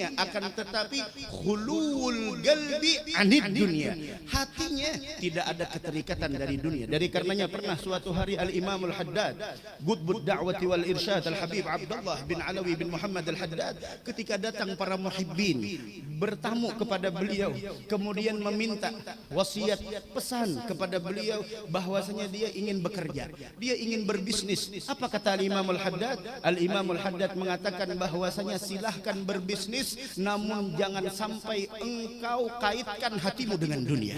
dunia, akan tetapi khulul galbi anid dunia, hatinya tidak ada keterikatan dari dunia. Dari karenanya pernah suatu hari Al-Imam Al-Haddad Qutbud Da'wati wal Irsyad Al-Habib Abdullah bin Alawi bin Muhammad Al-Haddad, ketika datang para muhibbin bertamu kepada beliau, kemudian meminta wasiat pesan kepada beliau bahwasanya dia ingin bekerja, dia ingin berbisnis. Apa kata Al-Imam Al-Haddad? Al-Imam Al-Haddad mengatakan bahwasanya silahkan berbisnis, namun jangan sampai engkau kaitkan hatimu dengan dunia.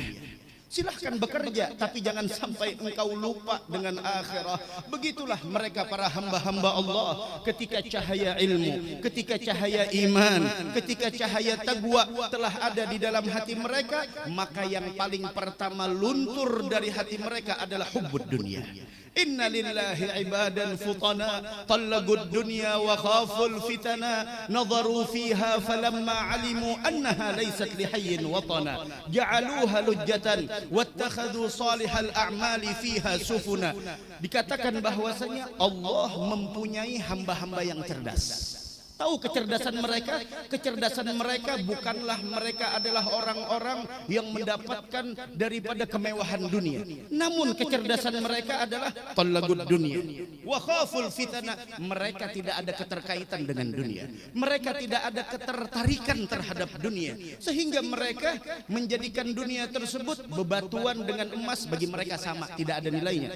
Silahkan bekerja, tapi jangan sampai engkau lupa dengan akhirat. Begitulah mereka para hamba-hamba Allah, ketika cahaya ilmu, ketika cahaya iman, ketika cahaya taqwa telah ada di dalam hati mereka, maka yang paling pertama luntur dari hati mereka adalah hubbud dunia. Inna lillahi ibadan futana talaqud dunya wa khaful fitana nadharu fiha falamma alimu annaha laysat lihayyin watana ja'aluha lujjatan wattakhadhu salihal a'mali fiha sufuna. Dikatakan bahwasanya Allah mempunyai hamba-hamba yang cerdas. Tahu kecerdasan mereka? Kecerdasan mereka bukanlah mereka adalah orang-orang yang mendapatkan daripada kemewahan dunia, namun kecerdasan mereka adalah talaqud dunia wa khaful fitana. Mereka tidak ada keterkaitan dengan dunia, mereka tidak ada ketertarikan terhadap dunia, sehingga mereka menjadikan dunia tersebut bebatuan dengan emas, bagi mereka sama, tidak ada nilainya.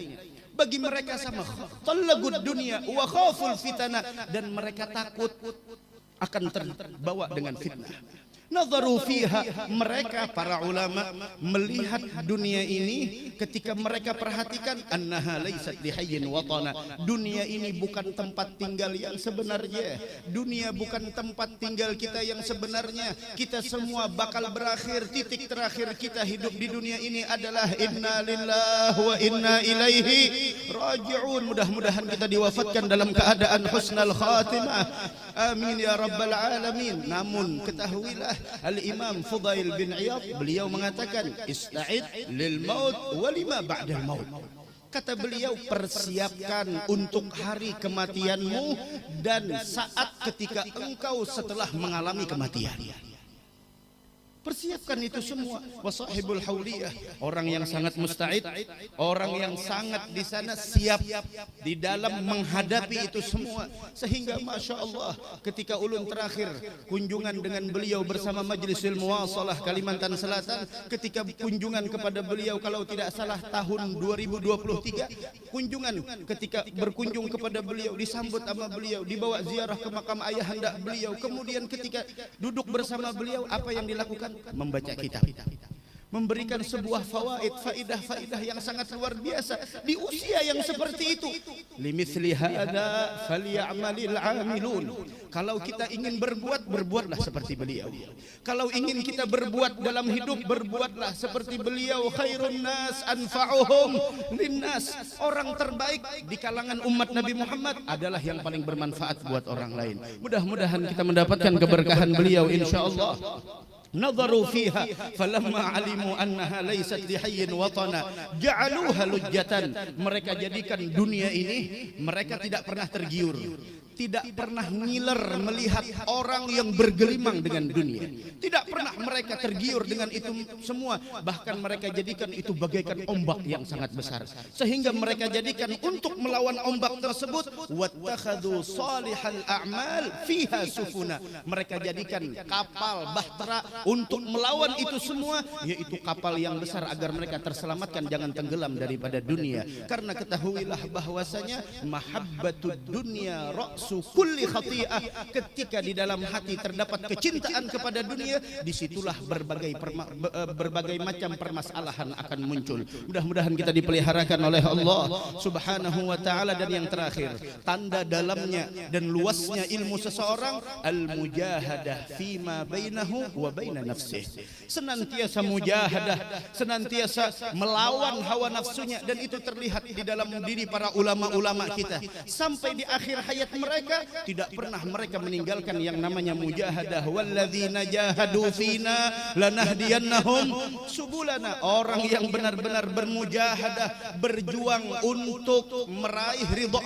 Bagi mereka sama, talaqud dunia wa khaful fitana, dan mereka takut akan terbawa dengan fitnah. Nadharu fiha, mereka para ulama melihat dunia ini, ketika mereka perhatikan annaha laysat lihayyin watana, dunia ini bukan tempat tinggal yang sebenarnya, dunia bukan tempat tinggal kita yang sebenarnya. Kita semua bakal berakhir, titik terakhir kita hidup di dunia ini adalah inna lillahi wa inna ilaihi raji'un. Mudah-mudahan kita diwafatkan dalam keadaan husnal khatimah, amin ya rabbal alamin. Namun ketahuilah, Al-Imam Fudail bin Iyad beliau mengatakan ista'id lil maut wa lima ba'dal maut. Kata beliau, persiapkan untuk hari kematianmu dan saat ketika engkau setelah mengalami kematian. Persiapkan itu semua. Wasahibul hauliyah, orang yang sangat musta'id, orang yang sangat di sana siap di dalam menghadapi itu semua. Sehingga masya Allah, ketika ulun terakhir kunjungan dengan beliau bersama Majlisul Muwasalah Kalimantan Selatan, ketika kunjungan kepada beliau kalau tidak salah tahun 2023, kunjungan ketika berkunjung kepada beliau, disambut sama beliau, dibawa ziarah ke makam ayahanda beliau. Kemudian ketika duduk bersama beliau, apa yang dilakukan? Membaca kitab, memberikan sebuah faidah yang sangat luar biasa di usia yang seperti itu. Limithli hada falyamalil amilun. Kalau kita ingin berbuat, berbuatlah seperti beliau. Kalau ingin kita berbuat dalam hidup, berbuatlah seperti beliau. Khairun nas anfa'uhum linnas. Orang terbaik di kalangan umat Nabi Muhammad adalah yang paling bermanfaat buat orang lain. Mudah-mudahan kita mendapatkan keberkahan beliau insyaallah. Nadharu fiha falamma alimu annaha laysat lihayyin watana ja'aluha lujjatan. Mereka jadikan dunia ini, mereka tidak pernah tergiur, tidak pernah ngiler melihat orang yang bergelimang dengan dunia. Tidak pernah mereka tergiur dengan itu semua. Bahkan mereka jadikan itu bagaikan ombak yang sangat besar, sehingga mereka jadikan untuk melawan ombak tersebut wattakhadhu salihal a'mal fiha sufuna. Mereka jadikan kapal bahtera untuk melawan itu semua, yaitu kapal yang besar agar mereka terselamatkan jangan tenggelam daripada dunia. Karena ketahuilah bahwasanya mahabbatud dunya ra'su kulli khati'ah. Ketika di dalam hati terdapat kecintaan kepada dunia, disitulah berbagai macam permasalahan akan muncul. Mudah-mudahan kita dipeliharakan oleh Allah Subhanahu wa taala. Dan yang terakhir, tanda dalamnya dan luasnya ilmu seseorang, al-mujahadah fima bainahu wa baina nafsih. Senantiasa mujahadah, senantiasa melawan hawa nafsunya, dan itu terlihat di dalam diri para ulama-ulama kita. Sampai di akhir hayat mereka mereka tidak pernah mereka meninggalkan yang namanya mujahadah. Walladzina jahadu fina lanahdiyannahum subulana. Orang yang benar-benar bermujahadah, berjuang untuk meraih ridha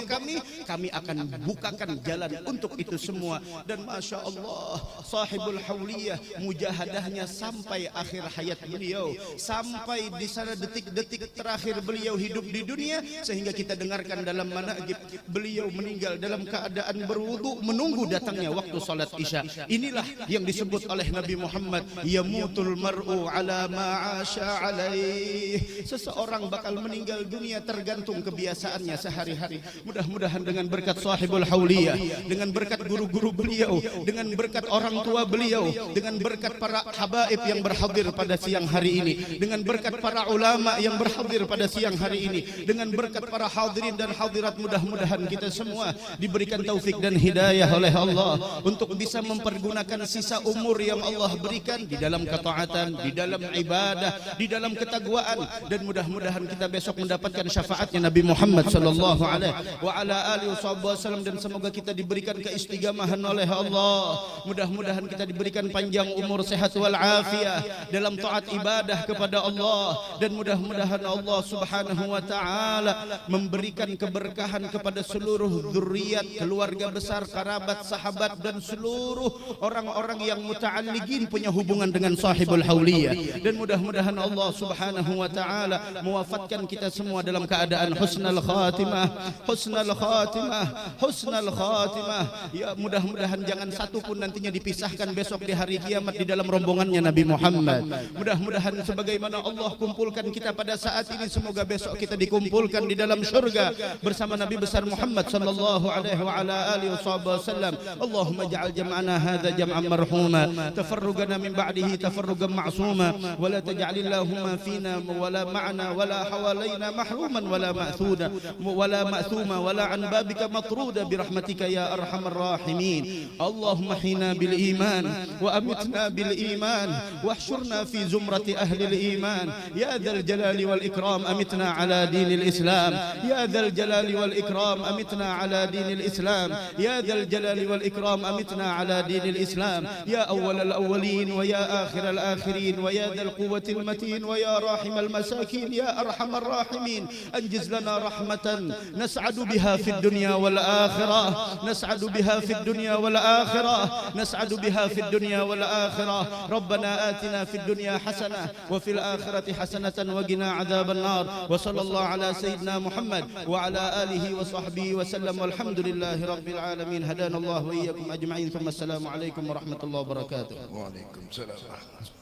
kami akan bukakan jalan untuk itu semua. Dan masya Allah, sahibul hauliyah mujahadahnya sampai akhir hayat beliau, sampai di sana detik-detik terakhir beliau hidup di dunia, sehingga kita dengarkan dalam manaqib beliau meninggal dalam keadaan berwudu menunggu datangnya waktu salat isya. Inilah yang disebut oleh Nabi Muhammad, yamutul mar'u ala ma 'asha alaih. Seseorang bakal meninggal dunia tergantung kebiasaannya sehari-hari. Mudah-mudahan dengan berkat sahibul hauliyah, dengan berkat guru-guru beliau, dengan berkat orang tua beliau, dengan berkat para habaib yang berhadir pada siang hari ini, dengan berkat para ulama yang berhadir pada siang hari ini, dengan berkat para hadirin dan hadirat, mudah-mudahan kita semua diberikan taufik dan hidayah oleh Allah untuk bisa mempergunakan sisa umur yang Allah berikan di dalam ketaatan, di dalam ibadah, di dalam ketakwaan, dan mudah-mudahan kita besok mendapatkan syafaatnya Nabi Muhammad sallallahu alaihi wa ala alihi wasallam, dan semoga kita diberikan keistiqamahan oleh Allah. Mudah-mudahan kita diberikan panjang umur, sehat wal afiah dalam taat ibadah kepada Allah, dan mudah-mudahan Allah Subhanahu wa taala memberikan keberkahan kepada seluruh zuriat, keluarga besar, kerabat, sahabat, dan seluruh orang-orang yang muta'alliqin punya hubungan dengan sahibul hauliyah. Dan mudah-mudahan Allah Subhanahu wa taala mewafatkan kita semua dalam keadaan husnul khatimah, husnul khatimah, husnul khatimah. Ya, mudah-mudahan jangan satu pun nantinya dipisahkan besok di hari kiamat di dalam rombongannya Nabi Muhammad. Mudah-mudahan sebagaimana Allah kumpulkan kita pada saat ini, semoga besok kita dikumpulkan di dalam surga bersama Nabi besar Muhammad sallallahu alaihi wa ala alihi wasallam. Allahumma ja'al jam'ana hadza jam'an marhuma, tafarrugana min ba'dihi tafarrugan ma'suma, wa la taj'alillahumma fina wa la ma'ana wa la hawalaina mahruman wa la ma'thuna wa la ma'thuma wa la an babika matruda bi rahmatika ya arhamar rahimin. Allahumma hina bil iman wa amitna bil iman wahsyurna fi zumrati ahli al iman ya dzal jalali wal ikram. Amitna ala dinil islam ya dzal jalali wal ikram. Amitna ala dinil islam ya dzal jalali wal ikram. Amitna ala dinil islam ya awwal al awwalin wa ya akhir al akhirin wa ya dzal quwwati al matin wa ya rahim al masakin ya arhamar rahimin. Anjiz lana rahmatan nas'adu biha fid dunya wal akhirah, nas'adu biha fid dunya wal akhirah, nas'adu biha fid dunya wal akhirah. Rabbana atina fid dunya hasanah wa fil akhirati hasanatan wa qina adzaban nar. Wa sallallahu ala sayyidina Muhammad wa ala alihi wa sahbihi wa sallam. Walhamdulillahi rabbil alamin. Hadanallahu wa iyyakum ajma'in. Assalamu alaikum warahmatullahi wabarakatuh. Waalaikumsalam.